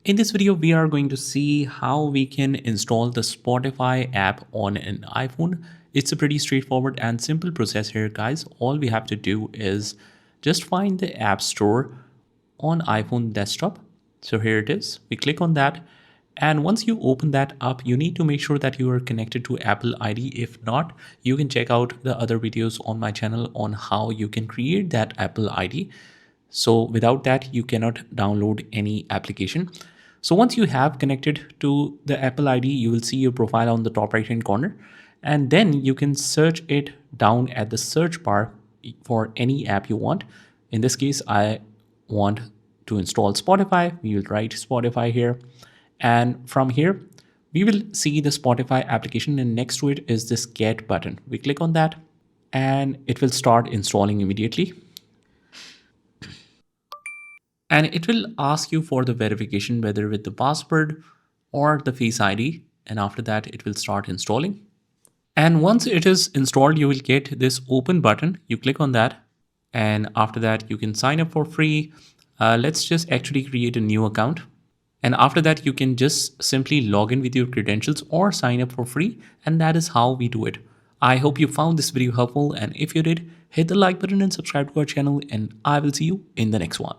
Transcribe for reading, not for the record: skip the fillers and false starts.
In this video, we are going to see how we can install the Spotify app on an iPhone. It's a pretty straightforward and simple process here, guys. All we have to do is just find the App Store on iPhone desktop. So here it is. We click on that. And once you open that up, you need to make sure that you are connected to Apple ID. If not, you can check out the other videos on my channel on how you can create that Apple ID. So without that, you cannot download any application. So once you have connected to the Apple ID, you will see your profile on the top right hand corner. And then you can search it down at the search bar for any app you want. In this case, I want to install Spotify. We will write Spotify here. And from here, we will see the Spotify application, and next to it is this get button. We click on that and it will start installing immediately. And it will ask you for the verification, whether with the password or the Face ID. And after that, it will start installing. And once it is installed, you will get this open button. You click on that. And after that, you can sign up for free. Let's just actually create a new account. And after that, you can just simply log in with your credentials or sign up for free. And that is how we do it. I hope you found this video helpful. And if you did, hit the like button and subscribe to our channel. And I will see you in the next one.